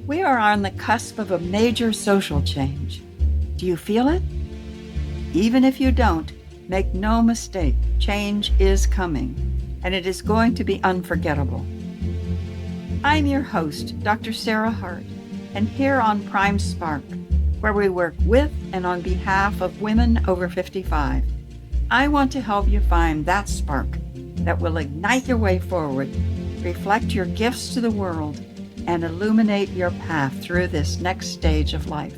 We are on the cusp of a major social change. Do you feel it? Even if you don't, make no mistake, change is coming, and it is going to be unforgettable. I'm your host, Dr. Sarah Hart, and here on Prime Spark, where we work with and on behalf of women over 55, I want to help you find that spark that will ignite your way forward, reflect your gifts to the world, and illuminate your path through this next stage of life.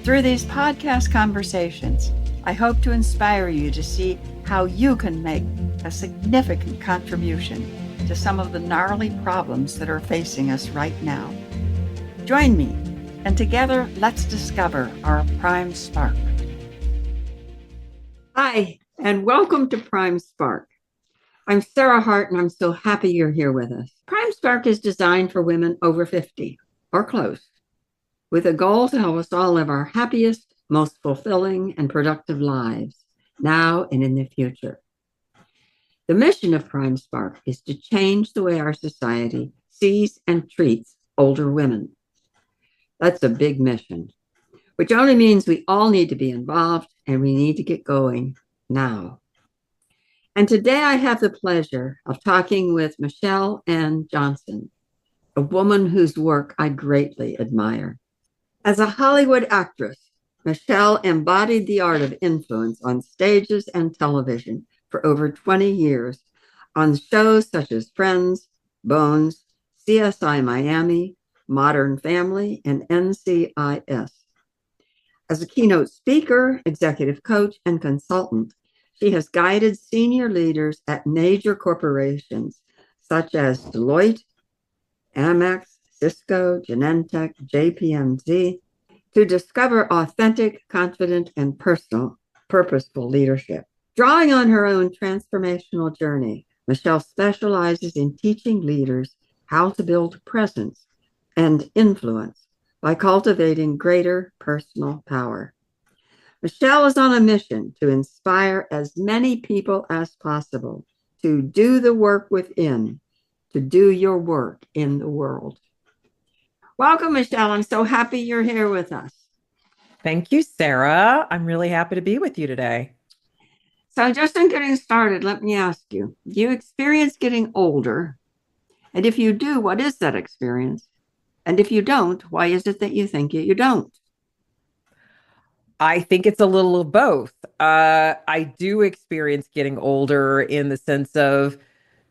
Through these podcast conversations, I hope to inspire you to see how you can make a significant contribution to some of the gnarly problems that are facing us right now. Join me, and together let's discover our Prime Spark. Hi, and welcome to Prime Spark. I'm Sarah Hart, and I'm so happy you're here with us. Prime Spark is designed for women over 50 or close, with a goal to help us all live our happiest, most fulfilling, and productive lives, now and in the future. The mission of Prime Spark is to change the way our society sees and treats older women. That's a big mission, which only means we all need to be involved and we need to get going now. And today I have the pleasure of talking with Michelle Ann Johnson, a woman whose work I greatly admire. As a Hollywood actress, Michelle embodied the art of influence on stages and television for over 20 years on shows such as Friends, Bones, CSI Miami, Modern Family, and NCIS. As a keynote speaker, executive coach, and consultant, she has guided senior leaders at major corporations such as Deloitte, Amex, Cisco, Genentech, JPMZ, to discover authentic, confident, and purposeful leadership. Drawing on her own transformational journey, Michelle specializes in teaching leaders how to build presence and influence by cultivating greater personal power. Michelle is on a mission to inspire as many people as possible to do the work within, to do your work in the world. Welcome, Michelle. I'm so happy you're here with us. Thank you, Sarah. I'm really happy to be with you today. So just in getting started, let me ask you, do you experience getting older? And if you do, what is that experience? And if you don't, why is it that you think you don't? I think it's a little of both. I do experience getting older in the sense of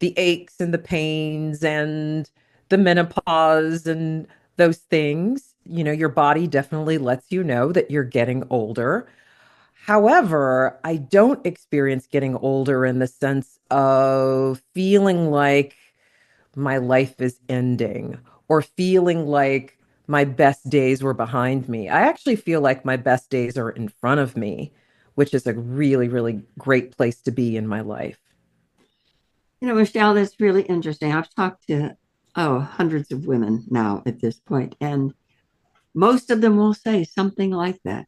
the aches and the pains and the menopause and those things. You know, your body definitely lets you know that you're getting older. However, I don't experience getting older in the sense of feeling like my life is ending or feeling like my best days were behind me. I actually feel like my best days are in front of me, which is a really, really great place to be in my life. You know, Michelle, that's really interesting. I've talked to hundreds of women now at this point, and most of them will say something like that.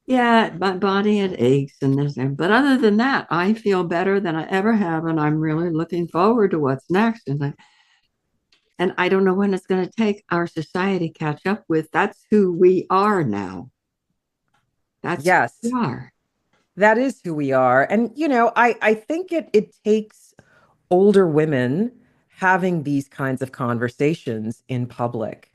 Yeah, my body, it aches and this, but other than that, I feel better than I ever have, and I'm really looking forward to what's next. And I don't know when it's going to take our society catch up with. That's who we are now. That's Yes, who we are. that is who we are. And, you know, I think it takes older women having these kinds of conversations in public,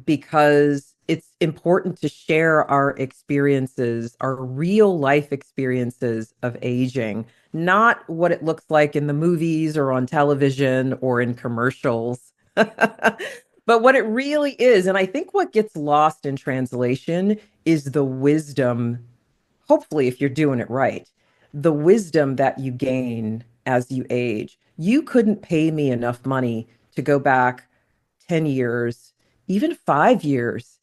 because it's important to share our experiences, our real life experiences of aging, not what it looks like in the movies or on television or in commercials, but what it really is. And I think what gets lost in translation is the wisdom, hopefully, if you're doing it right, the wisdom that you gain as you age. You couldn't pay me enough money to go back 10 years, even 5 years,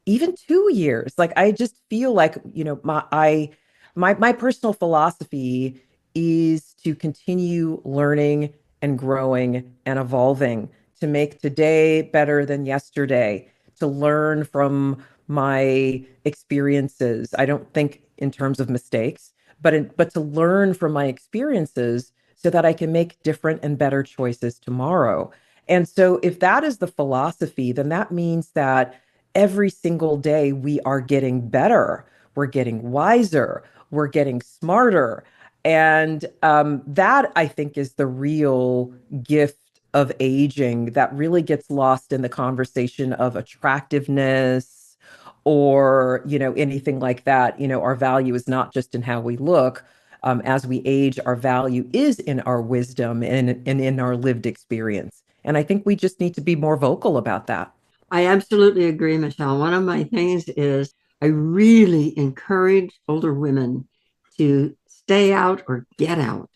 even 2 years. Like I just feel like, you know, my personal philosophy is to continue learning and growing and evolving, to make today better than yesterday, to learn from my experiences. I don't think in terms of mistakes, but to learn from my experiences so that I can make different and better choices tomorrow. And so, if that is the philosophy, then that means that every single day we are getting better, we're getting wiser, we're getting smarter. And that, I think, is the real gift of aging that really gets lost in the conversation of attractiveness or, anything like that. Our value is not just in how we look. As we age, our value is in our wisdom and in our lived experience. And I think we just need to be more vocal about that. I absolutely agree, Michelle. One of my things is I really encourage older women to stay out or get out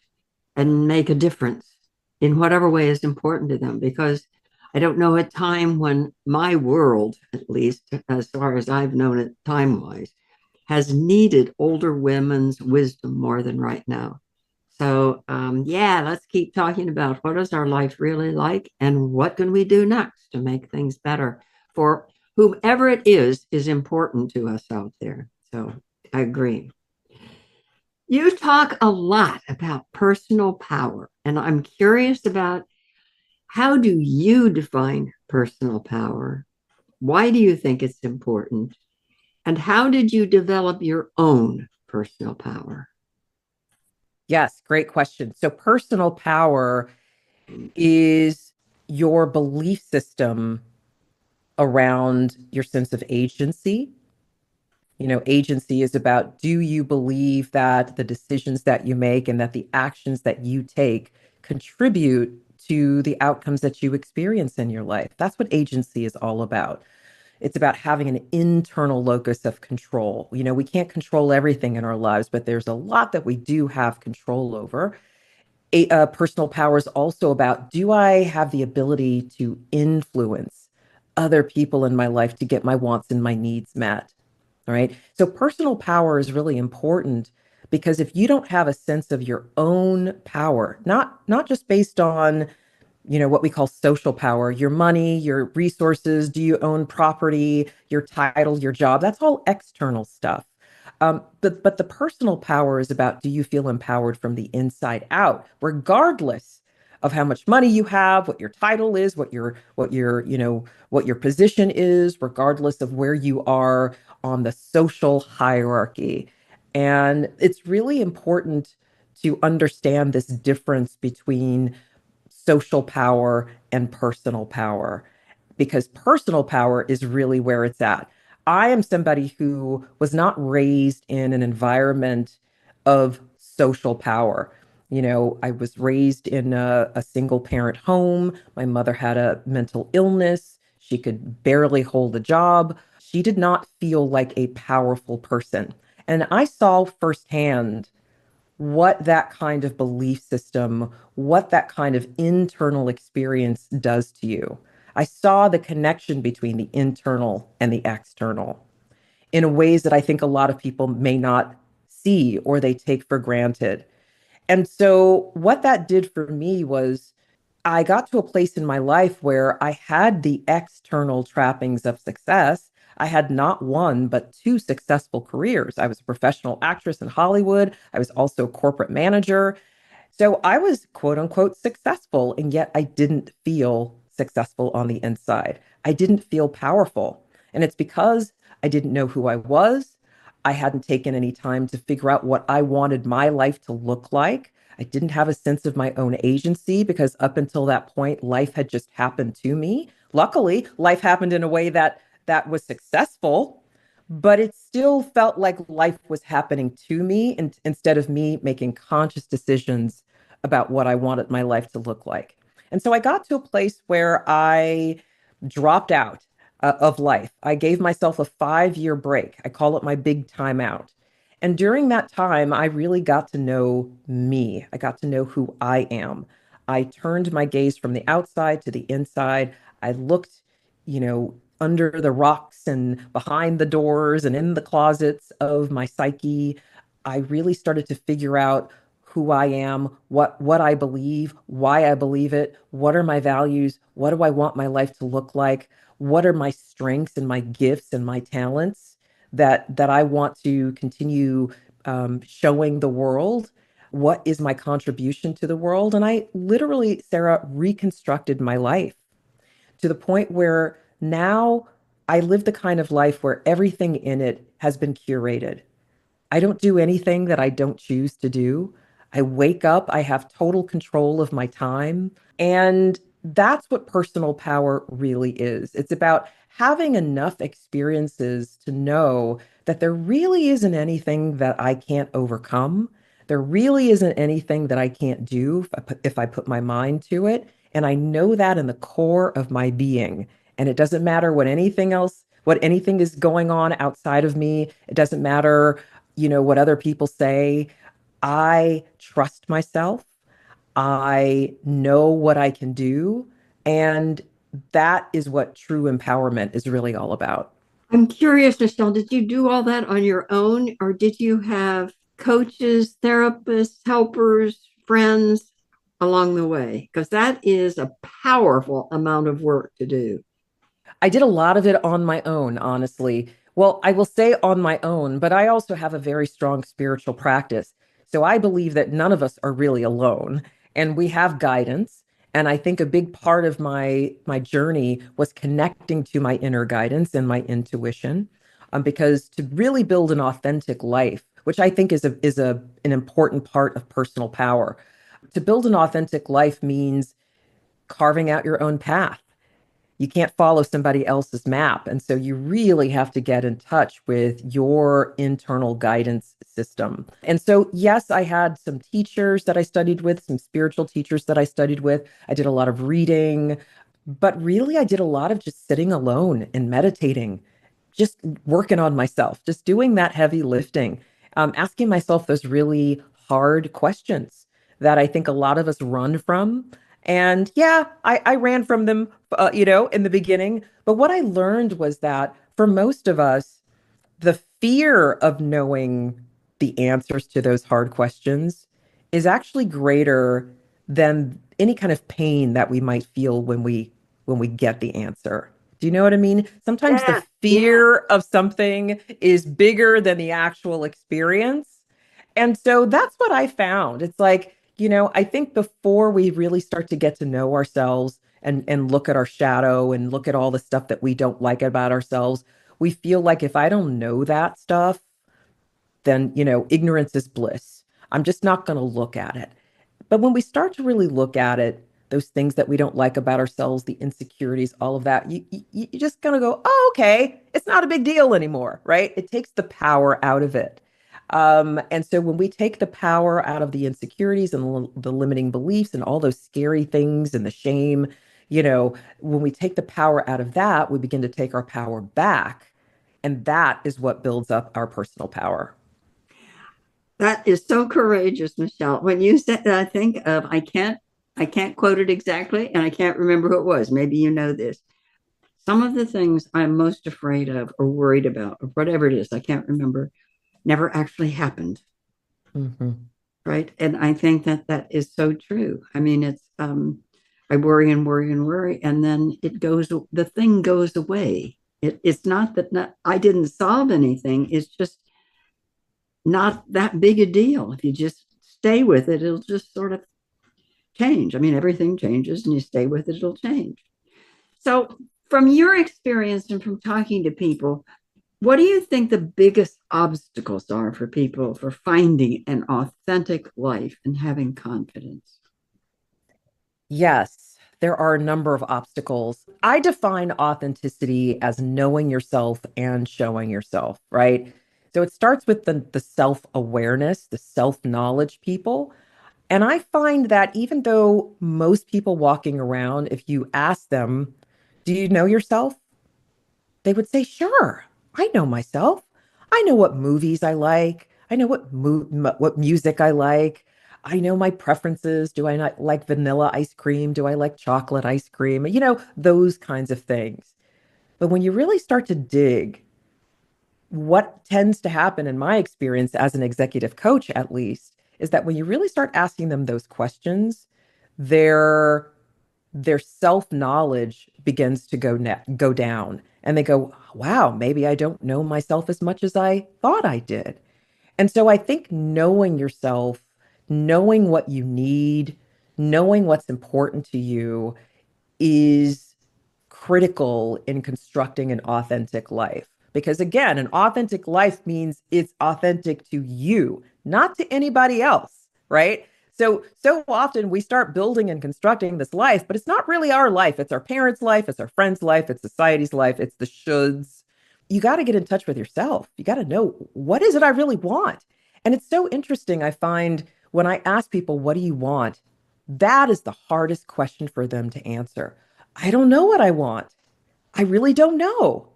and make a difference in whatever way is important to them. Because I don't know a time when my world, at least as far as I've known it time wise, has needed older women's wisdom more than right now. So, yeah, let's keep talking about what is our life really like and what can we do next to make things better for whomever it is important to us out there. So, I agree. You talk a lot about personal power, and I'm curious about how do you define personal power? Why do you think it's important? And how did you develop your own personal power? Yes, great question. So, personal power is your belief system around your sense of agency. Agency is about, do you believe that the decisions that you make and that the actions that you take contribute to the outcomes that you experience in your life? That's what agency is all about. It's about having an internal locus of control. We can't control everything in our lives, but there's a lot that we do have control over. Personal power is also about, do I have the ability to influence other people in my life to get my wants and my needs met? All right. So personal power is really important because if you don't have a sense of your own power, not just based on, what we call social power, your money, your resources, do you own property, your title, your job, that's all external stuff. But the personal power is about, do you feel empowered from the inside out, regardless of how much money you have, what your title is, what your position is, regardless of where you are on the social hierarchy. And it's really important to understand this difference between social power and personal power, because personal power is really where it's at. I am somebody who was not raised in an environment of social power. I was raised in a single parent home. My mother had a mental illness. She could barely hold a job. She did not feel like a powerful person. And I saw firsthand what that kind of belief system, what that kind of internal experience does to you. I saw the connection between the internal and the external in ways that I think a lot of people may not see or they take for granted. And so, what that did for me was I got to a place in my life where I had the external trappings of success. I had not one, but two successful careers. I was a professional actress in Hollywood. I was also a corporate manager. So I was quote unquote successful, and yet I didn't feel successful on the inside. I didn't feel powerful. And it's because I didn't know who I was. I hadn't taken any time to figure out what I wanted my life to look like. I didn't have a sense of my own agency because up until that point, life had just happened to me. Luckily, life happened in a way that was successful, but it still felt like life was happening to me instead of me making conscious decisions about what I wanted my life to look like. And so I got to a place where I dropped out of life. I gave myself a 5 year break. I call it my big time out. And during that time, I really got to know me. I got to know who I am. I turned my gaze from the outside to the inside. I looked, under the rocks and behind the doors and in the closets of my psyche. I really started to figure out who I am, what I believe, why I believe it, what are my values, what do I want my life to look like, what are my strengths and my gifts and my talents that I want to continue showing the world. What is my contribution to the world? And I literally, Sarah, reconstructed my life. to the point where now I live the kind of life where everything in it has been curated. I don't do anything that I don't choose to do. I wake up, I have total control of my time. And that's what personal power really is. It's about having enough experiences to know that there really isn't anything that I can't overcome. There really isn't anything that I can't do if I put my mind to it. And I know that in the core of my being. And it doesn't matter what anything is going on outside of me. It doesn't matter what other people say. I trust myself. I know what I can do. And that is what true empowerment is really all about. I'm curious, Michelle, did you do all that on your own, or did you have coaches, therapists, helpers, friends along the way? Because that is a powerful amount of work to do. I did a lot of it on my own, honestly. Well, I will say on my own, but I also have a very strong spiritual practice. So I believe that none of us are really alone and we have guidance. And I think a big part of my journey was connecting to my inner guidance and my intuition, because to really build an authentic life, which I think is an important part of personal power, to build an authentic life means carving out your own path. You can't follow somebody else's map. And so you really have to get in touch with your internal guidance system. And so, yes, I had some teachers that I studied with, some spiritual teachers that I studied with. I did a lot of reading, but really, I did a lot of just sitting alone and meditating, just working on myself, just doing that heavy lifting, asking myself those really hard questions that I think a lot of us run from. And yeah, I ran from them, in the beginning. But what I learned was that for most of us, the fear of knowing the answers to those hard questions is actually greater than any kind of pain that we might feel when we get the answer. Do you know what I mean? Sometimes the Yeah, yeah. fear of something is bigger than the actual experience. And so that's what I found. It's like, I think before we really start to get to know ourselves and look at our shadow and look at all the stuff that we don't like about ourselves, we feel like if I don't know that stuff, then, ignorance is bliss. I'm just not going to look at it. But when we start to really look at it, those things that we don't like about ourselves, the insecurities, all of that, you just kind of go, oh, okay, it's not a big deal anymore, right? It takes the power out of it. And so when we take the power out of the insecurities and the limiting beliefs and all those scary things and the shame, when we take the power out of that, we begin to take our power back. And that is what builds up our personal power. That is so courageous, Michelle. When you said that, I think of I can't quote it exactly, and I can't remember who it was. Maybe you know this. Some of the things I'm most afraid of or worried about, or whatever it is, I can't remember, never actually happened. Mhm. Right. And I think that that is so true. I mean, I worry and worry and worry, and then the thing goes away. It's not that I didn't solve anything. It's just not that big a deal. If you just stay with it, it'll just sort of change. I mean, everything changes and you stay with it, it'll change. So, from your experience and from talking to people, what do you think the biggest obstacles are for people for finding an authentic life and having confidence? Yes, there are a number of obstacles. I define authenticity as knowing yourself and showing yourself, right? So it starts with the self-awareness, the self-knowledge people. And I find that even though most people walking around, if you ask them, do you know yourself? They would say, sure, I know myself. I know what movies I like. I know what music I like. I know my preferences. Do I not like vanilla ice cream? Do I like chocolate ice cream? Those kinds of things. But when you really start to dig, what tends to happen in my experience as an executive coach, at least, is that when you really start asking them those questions, their their self-knowledge begins to go down, and they go, wow, maybe I don't know myself as much as I thought I did. And so I think knowing yourself, knowing what you need, knowing what's important to you is critical in constructing an authentic life. Because again, an authentic life means it's authentic to you, not to anybody else, right? So often we start building and constructing this life, but it's not really our life. It's our parents' life, it's our friends' life, it's society's life, it's the shoulds. You got to get in touch with yourself. You got to know, what is it I really want? And it's so interesting. I find when I ask people, what do you want? That is the hardest question for them to answer. I don't know what I want. I really don't know.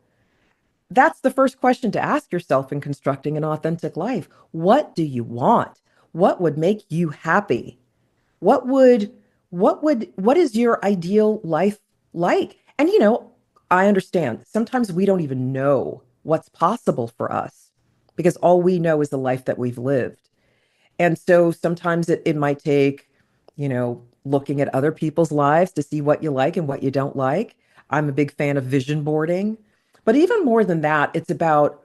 That's the first question to ask yourself in constructing an authentic life. What do you want? What would make you happy? What would, what is your ideal life like? And, I understand sometimes we don't even know what's possible for us because all we know is the life that we've lived. And so sometimes it might take, looking at other people's lives to see what you like and what you don't like. I'm a big fan of vision boarding. But even more than that, it's about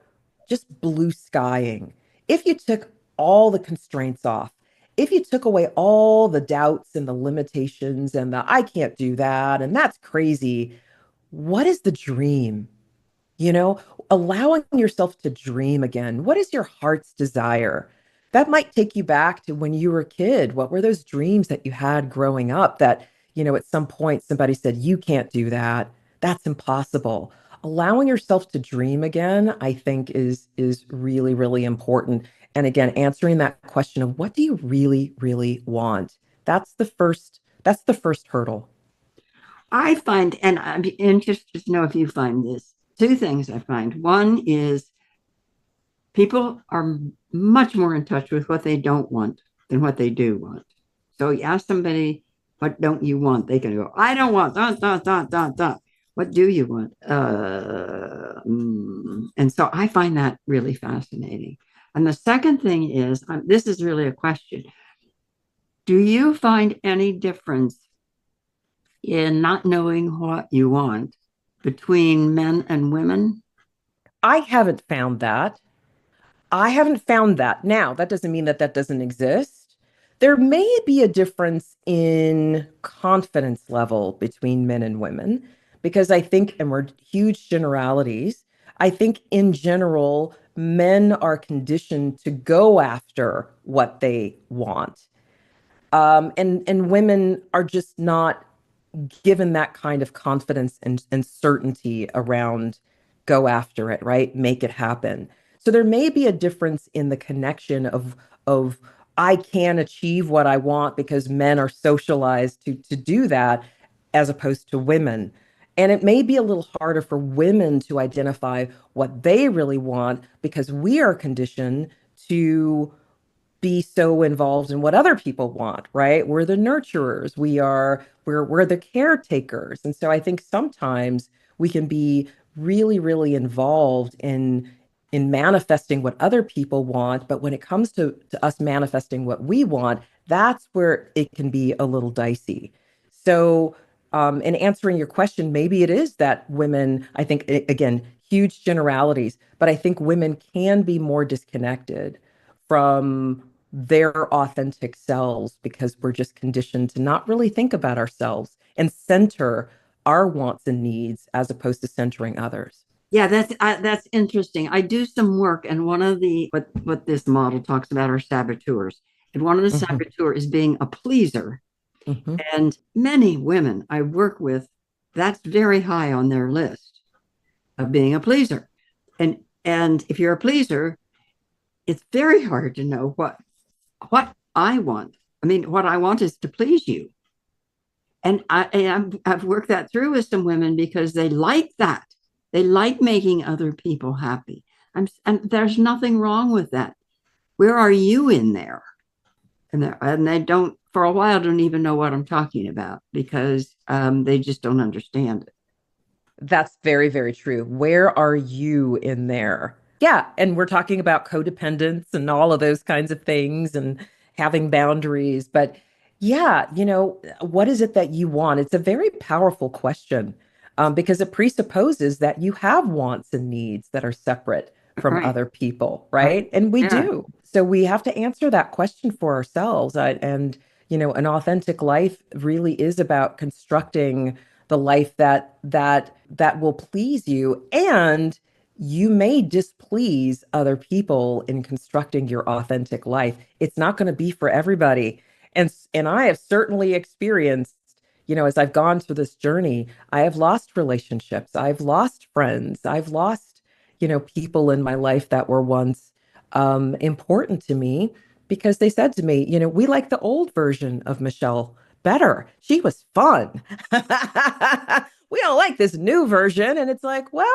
just blue skying. If you took all the constraints off, if you took away all the doubts and the limitations and the I can't do that and that's crazy, what is the dream? you know, Allowing yourself to dream again. What is your heart's desire? That might take you back to when you were a kid. What were those dreams that you had growing up that, at some point somebody said, you can't do that. That's impossible. Allowing yourself to dream again, I think is really, really important. And again, answering that question of what do you really, really want? That's the first hurdle. I find, and I'm interested to know if you find this, two things I find. One is people are much more in touch with what they don't want than what they do want. So you ask somebody, what don't you want? They can go, I don't want, dot, dot, dot, dot, dot. What do you want? And so I find that really fascinating. And the second thing is, this is really a question. Do you find any difference in not knowing what you want between men and women? I haven't found that. I haven't found that. Now, that doesn't mean that that doesn't exist. There may be a difference in confidence level between men and women because I think, and we're huge generalities, I think in general, men are conditioned to go after what they want. And women are just not given that kind of confidence and certainty around go after it, right? Make it happen. So there may be a difference in the connection of I can achieve what I want because men are socialized to do that as opposed to women. And it may be a little harder for women to identify what they really want because we are conditioned to be so involved in what other people want, right? We're the nurturers. We're the caretakers. And so I think sometimes we can be really, really involved in manifesting what other people want. But when it comes to us manifesting what we want, that's where it can be a little dicey. So in answering your question, maybe it is that women, I think, again, huge generalities, but I think women can be more disconnected from their authentic selves because we're just conditioned to not really think about ourselves and center our wants and needs as opposed to centering others. Yeah, that's interesting. I do some work, and one of the what this model talks about are saboteurs, and one of the Mhm, saboteurs is being a pleaser. mhm. And many women I work with, that's very high on their list of being a pleaser. And if you're a pleaser, it's very hard to know what I want. I mean, what I want is to please you. I've worked that through with some women because they like that. They like making other people happy. And there's nothing wrong with that. Where are you in there? And they don't, for a while, don't even know what I'm talking about because they just don't understand it. That's very, very true. Where are you in there? Yeah. And we're talking about codependence and all of those kinds of things and having boundaries. But yeah, what is it that you want? It's a very powerful question because it presupposes that you have wants and needs that are separate from Right. other people, Right. right? And we Yeah. do. So we have to answer that question for ourselves. And an authentic life really is about constructing the life that will please you, and you may displease other people in constructing your authentic life. It's not going to be for everybody. And I have certainly experienced, as I've gone through this journey, I have lost relationships, I've lost friends, I've lost, people in my life that were once important to me because they said to me, we like the old version of Michelle better. She was fun. We don't like this new version. And it's like, well,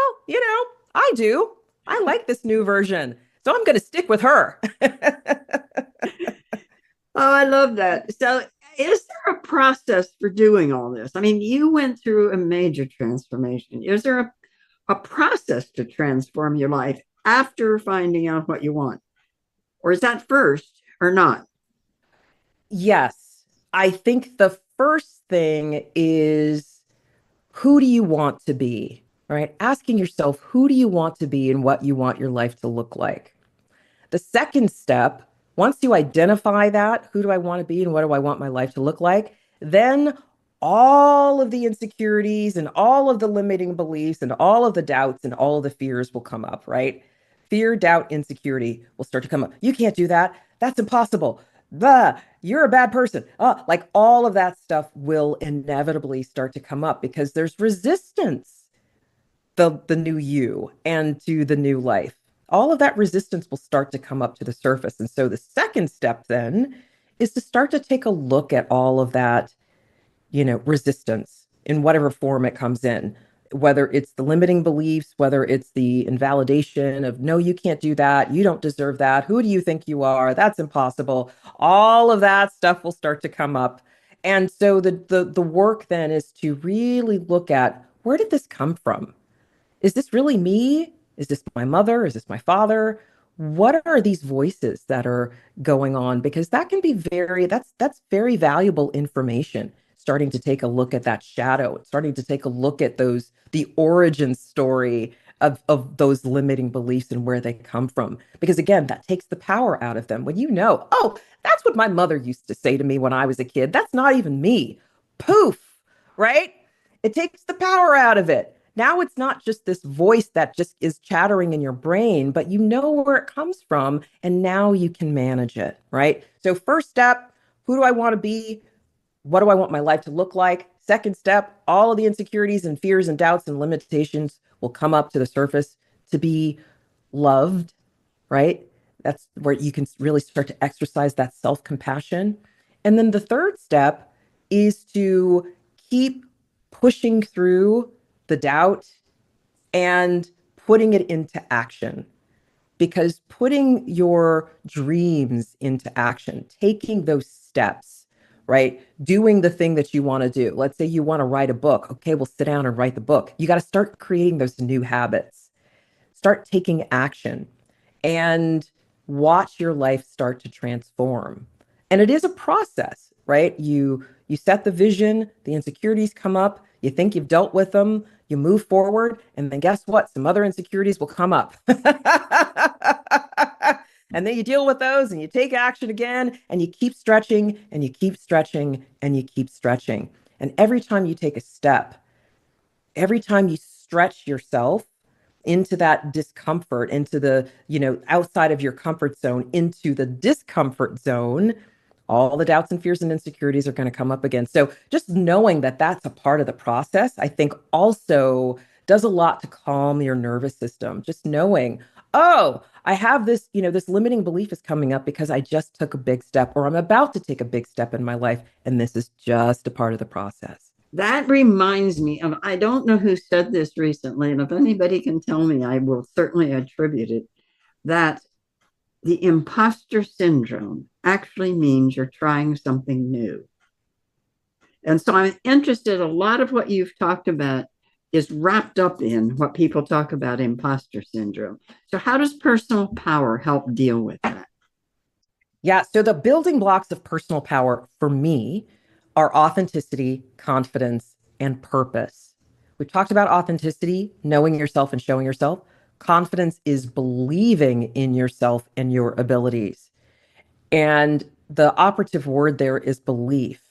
I do. I like this new version. So I'm going to stick with her. Oh, I love that. So, is there a process for doing all this? I mean, you went through a major transformation. Is there a process to transform your life after finding out what you want? Or is that first or not? Yes. I think the first thing is, who do you want to be? Right? Asking yourself, who do you want to be and what you want your life to look like? The second step, once you identify that, who do I want to be and what do I want my life to look like? Then all of the insecurities and all of the limiting beliefs and all of the doubts and all of the fears will come up, right? Fear, doubt, insecurity will start to come up. You can't do that. That's impossible. You're a bad person. Like all of that stuff will inevitably start to come up because there's resistance the new you and to the new life. All of that resistance will start to come up to the surface. And so the second step then is to start to take a look at all of that, resistance in whatever form it comes in, whether it's the limiting beliefs, whether it's the invalidation of, no, you can't do that. You don't deserve that. Who do you think you are? That's impossible. All of that stuff will start to come up. And so the work then is to really look at, where did this come from? Is this really me? Is this my mother? Is this my father? What are these voices that are going on? Because that can be that's very valuable information. Starting to take a look at that shadow, starting to take a look at the origin story of those limiting beliefs and where they come from. Because again, that takes the power out of them. When oh, that's what my mother used to say to me when I was a kid. That's not even me. Poof, right? It takes the power out of it. Now it's not just this voice that just is chattering in your brain, but you know where it comes from, and now you can manage it, right? So first step, who do I want to be? What do I want my life to look like? Second step, all of the insecurities and fears and doubts and limitations will come up to the surface to be loved, right? That's where you can really start to exercise that self-compassion. And then the third step is to keep pushing through the doubt and putting it into action. Because putting your dreams into action, taking those steps, right? Doing the thing that you want to do. Let's say you want to write a book. Okay, well, sit down and write the book. You got to start creating those new habits, start taking action, and watch your life start to transform. And it is a process, right? You set the vision, the insecurities come up, you think you've dealt with them, you move forward, and then guess what? Some other insecurities will come up. And then you deal with those and you take action again and you keep stretching and you keep stretching and you keep stretching. And every time you take a step, every time you stretch yourself into that discomfort, into the, outside of your comfort zone, into the discomfort zone, all the doubts and fears and insecurities are going to come up again. So just knowing that that's a part of the process, I think also does a lot to calm your nervous system. Just knowing, oh, I have this, this limiting belief is coming up because I just took a big step or I'm about to take a big step in my life. And this is just a part of the process. That reminds me of, I don't know who said this recently, and if anybody can tell me, I will certainly attribute it, that the imposter syndrome actually means you're trying something new. And so I'm interested, a lot of what you've talked about is wrapped up in what people talk about imposter syndrome. So, how does personal power help deal with that? Yeah. So the building blocks of personal power for me are authenticity, confidence, and purpose. We talked about authenticity, knowing yourself and showing yourself. Confidence is believing in yourself and your abilities. And the operative word there is belief,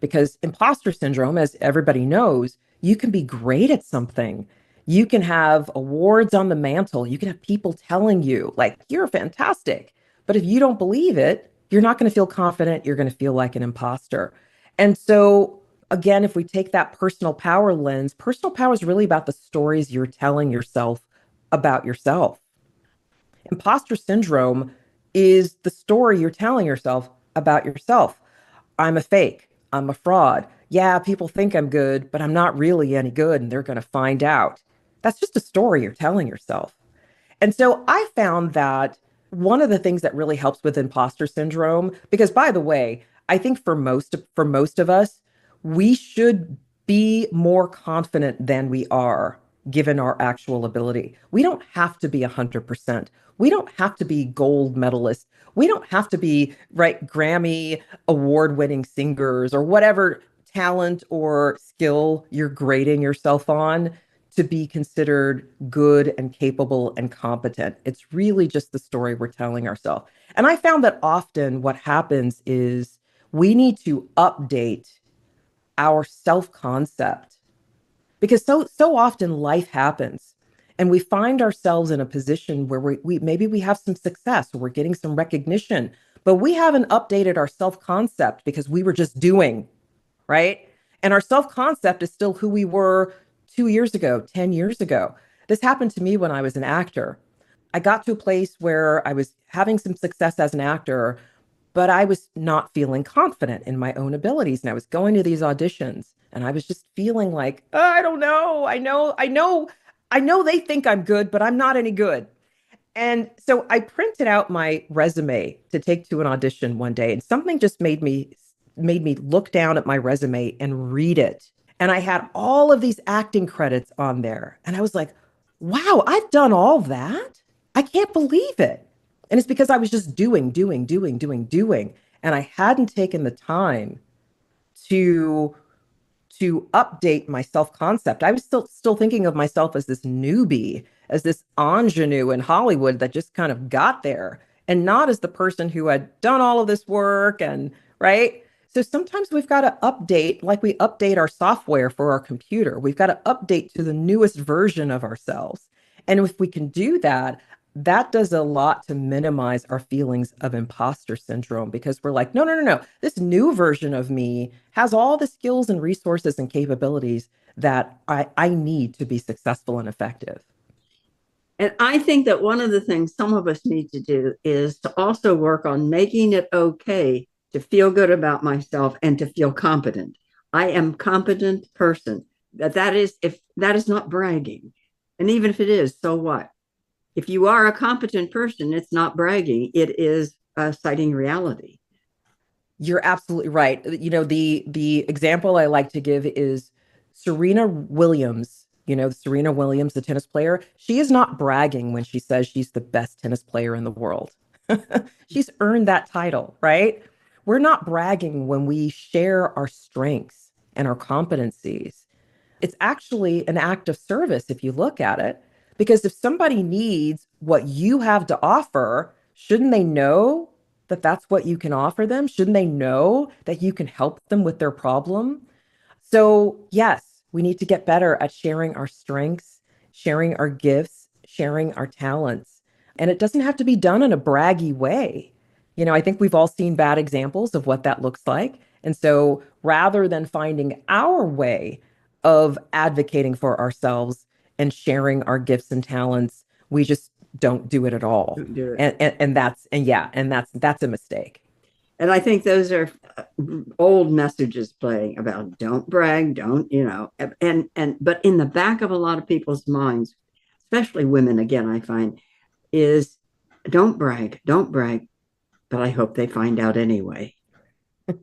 because imposter syndrome, as everybody knows, You can be great at something. You can have awards on the mantle. You can have people telling you, like, you're fantastic. But if you don't believe it, you're not going to feel confident. You're going to feel like an imposter. And so, again, if we take that personal power lens, personal power is really about the stories you're telling yourself about yourself. Imposter syndrome is the story you're telling yourself about yourself. I'm a fake. I'm a fraud. Yeah, people think I'm good, but I'm not really any good, and they're going to find out. That's just a story you're telling yourself. And so I found that one of the things that really helps with imposter syndrome, because by the way, I think for most of us, we should be more confident than we are given our actual ability. We don't have to be 100%. We don't have to be gold medalists. We don't have to be right Grammy award-winning singers or whatever talent or skill you're grading yourself on to be considered good and capable and competent. It's really just the story we're telling ourselves. And I found that often what happens is we need to update our self-concept because so often life happens and we find ourselves in a position where we maybe we have some success or we're getting some recognition, but we haven't updated our self-concept because we were just doing, right? And our self concept is still who we were 2 years ago, 10 years ago. This happened to me when I was an actor. I got to a place where I was having some success as an actor, but I was not feeling confident in my own abilities. And I was going to these auditions and I was just feeling like, oh, I don't know. I know they think I'm good, but I'm not any good. And so I printed out my resume to take to an audition one day, and something just made me look down at my resume and read it. And I had all of these acting credits on there. And I was like, wow, I've done all that. I can't believe it. And it's because I was just doing, doing, doing, doing, doing. And I hadn't taken the time to update my self-concept. I was still thinking of myself as this newbie, as this ingenue in Hollywood that just kind of got there, and not as the person who had done all of this work and right. So sometimes we've got to update, like we update our software for our computer. We've got to update to the newest version of ourselves. And if we can do that, that does a lot to minimize our feelings of imposter syndrome because we're like, no, no, no, no. This new version of me has all the skills and resources and capabilities that I need to be successful and effective. And I think that one of the things some of us need to do is to also work on making it okay to feel good about myself and to feel competent. I am a competent person. That is if that is not bragging. And even if it is, so what? If you are a competent person, it's not bragging. It is citing reality. You're absolutely right. You know, the example I like to give is Serena Williams. You know, Serena Williams, the tennis player, she is not bragging when she says she's the best tennis player in the world. She's earned that title, right? We're not bragging when we share our strengths and our competencies. It's actually an act of service if you look at it. Because if somebody needs what you have to offer, shouldn't they know that that's what you can offer them? Shouldn't they know that you can help them with their problem? So, yes, we need to get better at sharing our strengths, sharing our gifts, sharing our talents. And it doesn't have to be done in a braggy way. You know, I think we've all seen bad examples of what that looks like. And so rather than finding our way of advocating for ourselves and sharing our gifts and talents, we just don't do it at all. Don't do it. And that's a mistake. And I think those are old messages playing about don't brag, don't, but in the back of a lot of people's minds, especially women, again, I find is don't brag, but I hope they find out anyway. It's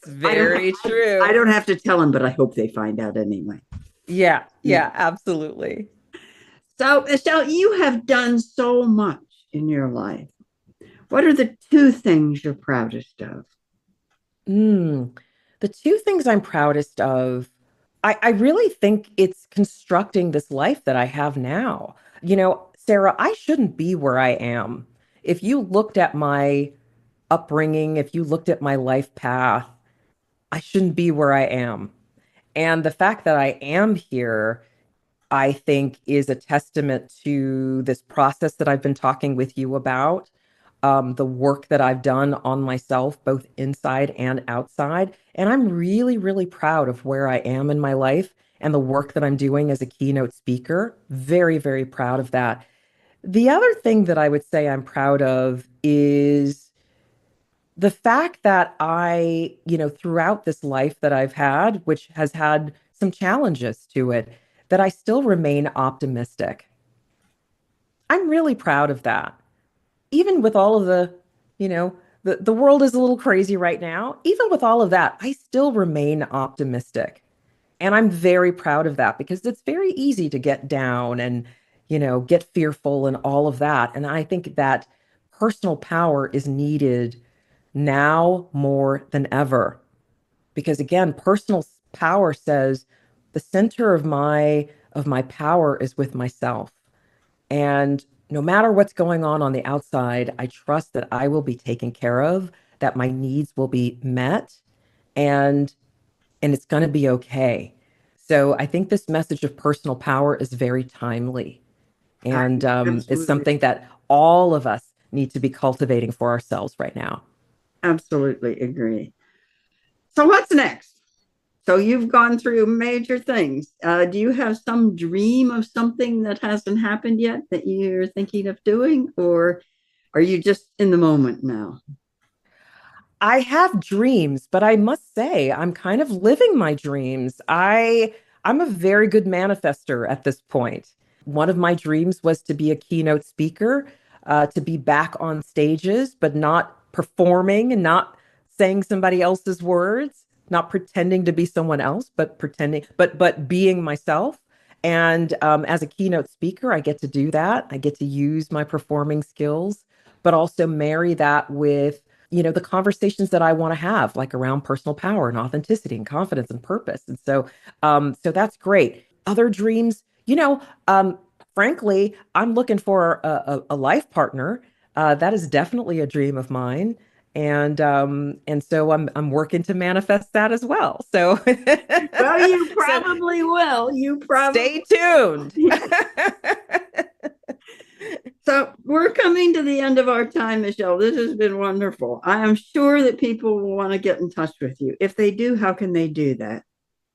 I don't very I true. don't have to tell them, but I hope they find out anyway. Yeah, Yeah. yeah, absolutely. So you have done so much in your life. What are the two things you're proudest of? Mm. The two things I'm proudest of, I really think it's constructing this life that I have now. You know, Sarah, I shouldn't be where I am. If you looked at my upbringing, if you looked at my life path, I shouldn't be where I am. And the fact that I am here, I think, is a testament to this process that I've been talking with you about, the work that I've done on myself, both inside and outside. And I'm really, really proud of where I am in my life and the work that I'm doing as a keynote speaker. Very, very proud of that. The other thing that I would say I'm proud of is the fact that throughout this life that I've had, which has had some challenges to it, that I still remain optimistic. I'm really proud of that. Even with all of the world is a little crazy right now. Even with all of that, I still remain optimistic. And I'm very proud of that because it's very easy to get down and, get fearful and all of that. And I think that personal power is needed now more than ever. Because again, personal power says the center of my power is with myself. And no matter what's going on the outside, I trust that I will be taken care of, that my needs will be met, and it's going to be okay. So I think this message of personal power is very timely, I and it's absolutely, something that all of us need to be cultivating for ourselves right now. absolutely agree. So what's next? So you've gone through major things. Do you have some dream of something that hasn't happened yet that you're thinking of doing, or are you just in the moment now? I have dreams, but I must say I'm kind of living my dreams. I'm a very good manifester at this point. One of my dreams was to be a keynote speaker, to be back on stages, but not performing and not saying somebody else's words, not pretending to be someone else, but pretending, but being myself. And as a keynote speaker, I get to do that. I get to use my performing skills, but also marry that with the conversations that I want to have, like around personal power and authenticity and confidence and purpose. And so that's great. Other dreams, frankly, I'm looking for a life partner. That is definitely a dream of mine. And so I'm working to manifest that as well. So Well, you so probably will. You probably. stay tuned. So we're coming to the end of our time, Michelle. This has been wonderful. I am sure that people will want to get in touch with you. If they do, how can they do that?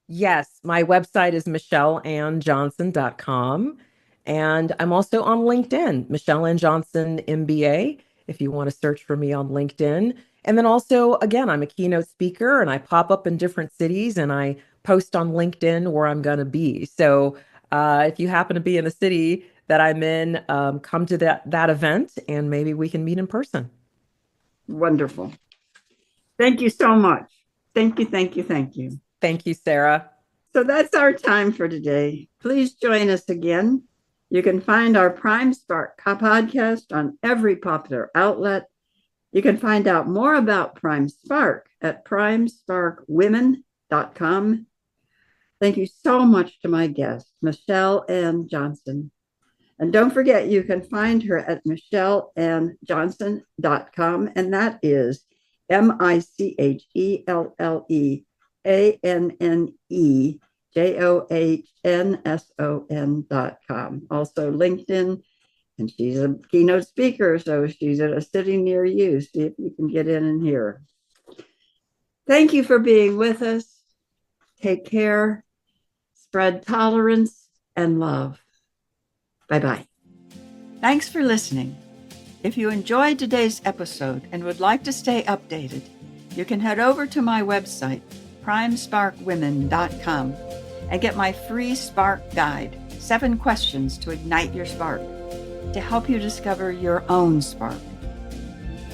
Yes, my website is michelleannjohnson.com. And I'm also on LinkedIn, Michelle Ann Johnson, MBA, if you want to search for me on LinkedIn. And then also, again, I'm a keynote speaker and I pop up in different cities and I post on LinkedIn where I'm going to be. So if you happen to be in the city that I'm in, come to that event and maybe we can meet in person. Wonderful. Thank you so much. Thank you, thank you, thank you. Thank you, Sarah. So that's our time for today. Please join us again. You can find our Prime Spark podcast on every popular outlet. You can find out more about Prime Spark at primesparkwomen.com. Thank you so much to my guest, Michelle Ann Johnson. And don't forget, you can find her at michelleannjohnson.com, and that is MICHELLEANNEJOHNSON.com. Also LinkedIn, and she's a keynote speaker, so she's at a city near you. See if you can get in and hear her. Thank you for being with us. Take care, spread tolerance and love. Bye-bye. Thanks for listening. If you enjoyed today's episode and would like to stay updated, you can head over to my website, primesparkwomen.com, and get my free Spark Guide, 7 questions to ignite your spark, to help you discover your own spark.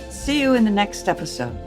See you in the next episode.